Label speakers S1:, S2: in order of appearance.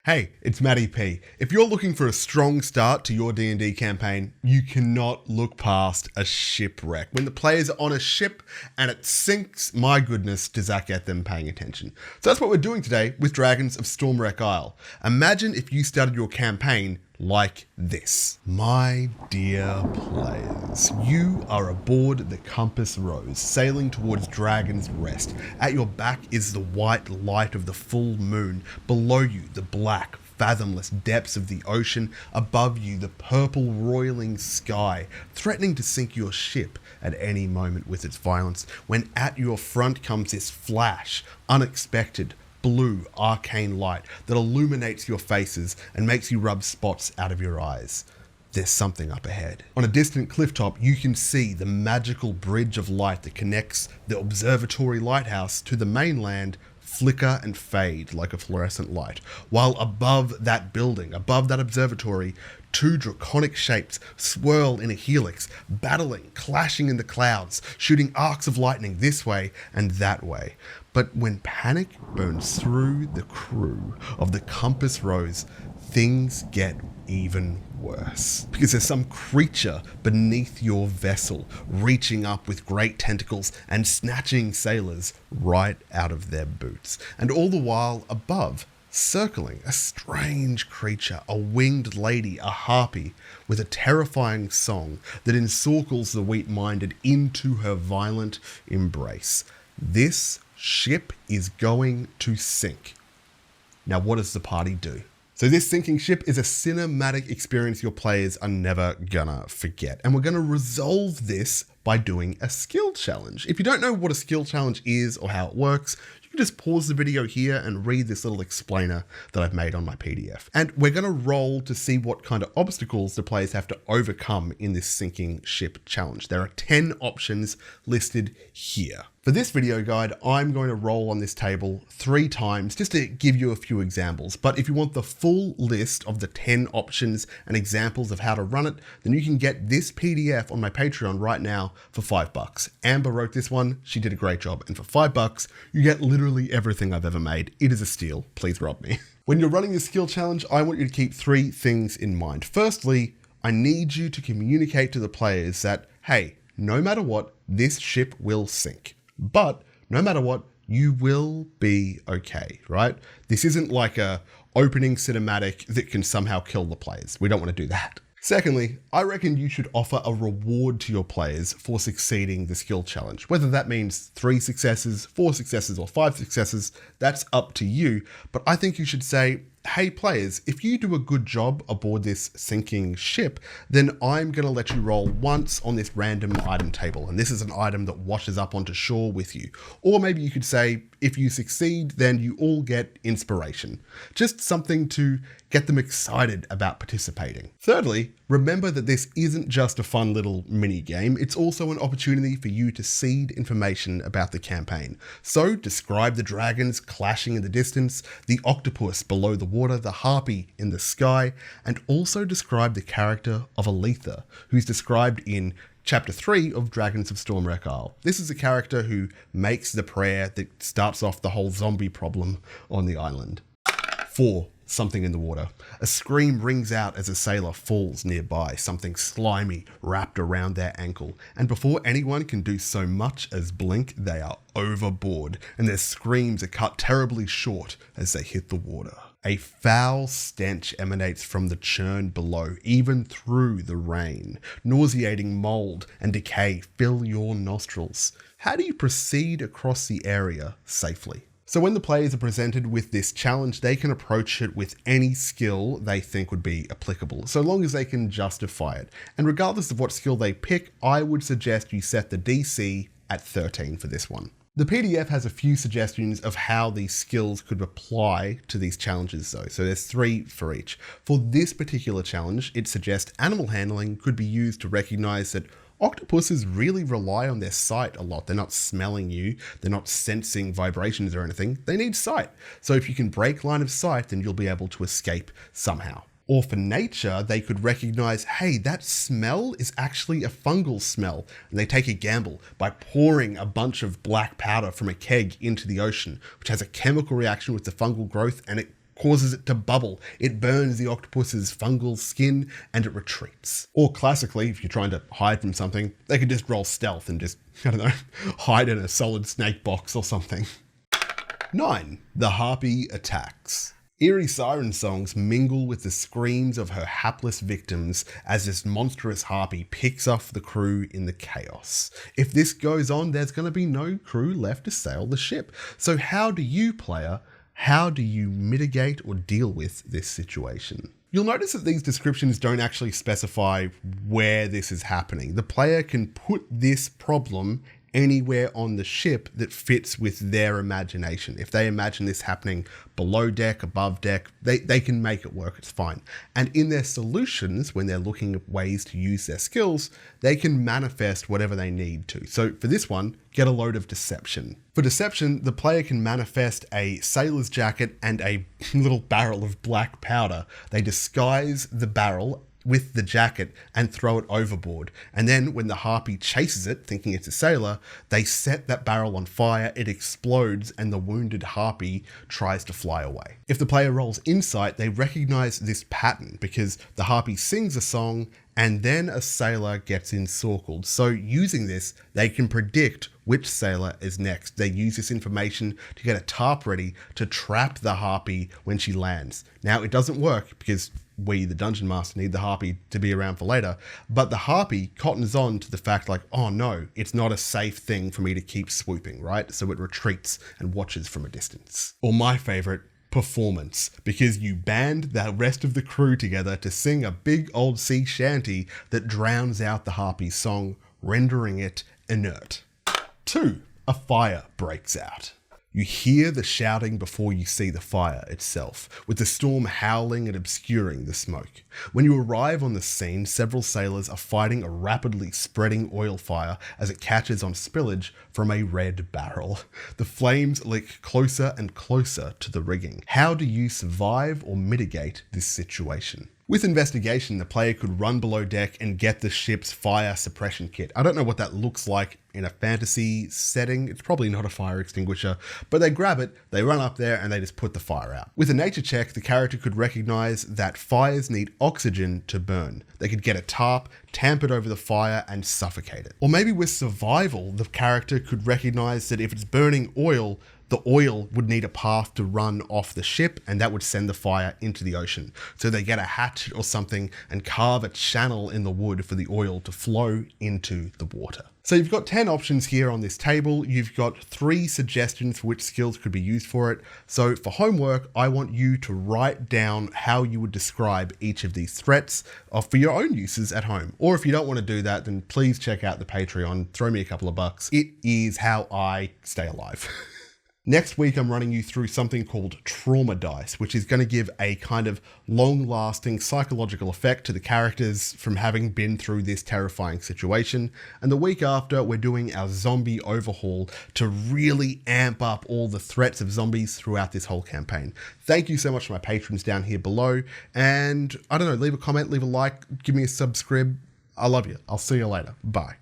S1: Hey, it's Matty P. If you're looking for a strong start to your D&D campaign, you cannot look past a shipwreck. When the players are on a ship and it sinks, my goodness, does that get them paying attention. So that's what we're doing today with Dragons of Stormwreck Isle. Imagine if you started your campaign like this. My dear players, you are aboard the Compass Rose, sailing towards Dragon's Rest. At your back is the white light of the full moon. Below you, the black, fathomless depths of the ocean. Above you, the purple roiling sky, threatening to sink your ship at any moment with its violence. When at your front comes this flash, unexpected, blue arcane light that illuminates your faces and makes you rub spots out of your eyes. There's something up ahead. On a distant clifftop, you can see the magical bridge of light that connects the observatory lighthouse to the mainland flicker and fade like a fluorescent light, while above that building, above that observatory, two draconic shapes swirl in a helix, battling, clashing in the clouds, shooting arcs of lightning this way and that way. But when panic burns through the crew of the Compass Rose, things get even worse. Because there's some creature beneath your vessel, reaching up with great tentacles and snatching sailors right out of their boots. And all the while above, circling, a strange creature, a winged lady, a harpy, with a terrifying song that encircles the weak-minded into her violent embrace. This ship is going to sink. Now, what does the party do? So this sinking ship is a cinematic experience your players are never gonna forget. And we're gonna resolve this by doing a skill challenge. If you don't know what a skill challenge is or how it works, you can just pause the video here and read this little explainer that I've made on my PDF. And we're gonna roll to see what kind of obstacles the players have to overcome in this sinking ship challenge. There are 10 options listed here. For this video guide, I'm going to roll on this table 3 times just to give you a few examples. But if you want the full list of the 10 options and examples of how to run it, then you can get this PDF on my Patreon right now for $5. Amber wrote this one. She did a great job. And for $5, you get literally everything I've ever made. It is a steal. Please rob me. When you're running this skill challenge, I want you to keep 3 things in mind. Firstly, I need you to communicate to the players that, hey, no matter what, this ship will sink. But no matter what, you will be okay, right? This isn't like a opening cinematic that can somehow kill the players. We don't want to do that. Secondly, I reckon you should offer a reward to your players for succeeding the skill challenge. Whether that means 3 successes, 4 successes, or 5 successes, that's up to you. But I think you should say, hey players, if you do a good job aboard this sinking ship, then I'm going to let you roll once on this random item table. And this is an item that washes up onto shore with you. Or maybe you could say, if you succeed, then you all get inspiration. Just something to get them excited about participating. Thirdly, remember that this isn't just a fun little mini game. It's also an opportunity for you to seed information about the campaign. So describe the dragons clashing in the distance, the octopus below the water, the harpy in the sky, and also describe the character of Aletha, who's described in Chapter 3 of Dragons of Stormwreck Isle. This is a character who makes the prayer that starts off the whole zombie problem on the island. 4. Something in the water. A scream rings out as a sailor falls nearby, something slimy wrapped around their ankle. And before anyone can do so much as blink, they are overboard, and their screams are cut terribly short as they hit the water. A foul stench emanates from the churn below, even through the rain. Nauseating mold and decay fill your nostrils. How do you proceed across the area safely? So when the players are presented with this challenge, they can approach it with any skill they think would be applicable, so long as they can justify it. And regardless of what skill they pick, I would suggest you set the DC at 13 for this one. The PDF has a few suggestions of how these skills could apply to these challenges though, so there's 3 for each. For this particular challenge, it suggests animal handling could be used to recognize that octopuses really rely on their sight a lot. They're not smelling you, they're not sensing vibrations or anything, they need sight. So if you can break line of sight, then you'll be able to escape somehow. Or for nature, they could recognize, hey, that smell is actually a fungal smell. And they take a gamble by pouring a bunch of black powder from a keg into the ocean, which has a chemical reaction with the fungal growth, and it causes it to bubble. It burns the octopus's fungal skin and it retreats. Or classically, if you're trying to hide from something, they could just roll stealth and just, I don't know, hide in a solid snake box or something. 9. The harpy attacks. Eerie siren songs mingle with the screams of her hapless victims as this monstrous harpy picks off the crew in the chaos. If this goes on, there's going to be no crew left to sail the ship. So how do you, player, how do you mitigate or deal with this situation? You'll notice that these descriptions don't actually specify where this is happening. The player can put this problem anywhere on the ship that fits with their imagination. If they imagine this happening below deck, above deck, they can make it work, it's fine. And in their solutions, when they're looking at ways to use their skills, they can manifest whatever they need to. So for this one, get a load of deception. For deception, the player can manifest a sailor's jacket and a little barrel of black powder. They disguise the barrel with the jacket and throw it overboard. And then when the harpy chases it, thinking it's a sailor, they set that barrel on fire, it explodes, and the wounded harpy tries to fly away. If the player rolls insight, they recognize this pattern because the harpy sings a song and then a sailor gets encircled. So using this, they can predict which sailor is next. They use this information to get a tarp ready to trap the harpy when she lands. Now, it doesn't work because we, the dungeon master, need the harpy to be around for later, but the harpy cottons on to the fact like, oh no, it's not a safe thing for me to keep swooping, right? So it retreats and watches from a distance. Or my favorite, performance, because you band the rest of the crew together to sing a big old sea shanty that drowns out the harpy's song, rendering it inert. 2. A fire breaks out. You hear the shouting before you see the fire itself, with the storm howling and obscuring the smoke. When you arrive on the scene, several sailors are fighting a rapidly spreading oil fire as it catches on spillage from a red barrel. The flames lick closer and closer to the rigging. How do you survive or mitigate this situation? With investigation, the player could run below deck and get the ship's fire suppression kit. I don't know what that looks like in a fantasy setting. It's probably not a fire extinguisher, but they grab it, they run up there, and they just put the fire out. With a nature check, the character could recognize that fires need oxygen to burn. They could get a tarp, tamp it over the fire, and suffocate it. Or maybe with survival, the character could recognize that if it's burning oil, the oil would need a path to run off the ship, and that would send the fire into the ocean. So they get a hatchet or something and carve a channel in the wood for the oil to flow into the water. So you've got 10 options here on this table. You've got 3 suggestions for which skills could be used for it. So for homework, I want you to write down how you would describe each of these threats for your own uses at home. Or if you don't want to do that, then please check out the Patreon, throw me a couple of bucks. It is how I stay alive. Next week, I'm running you through something called trauma dice, which is going to give a kind of long-lasting psychological effect to the characters from having been through this terrifying situation. And the week after, we're doing our zombie overhaul to really amp up all the threats of zombies throughout this whole campaign. Thank you so much to my patrons down here below. And I don't know, leave a comment, leave a like, give me a subscribe. I love you. I'll see you later. Bye.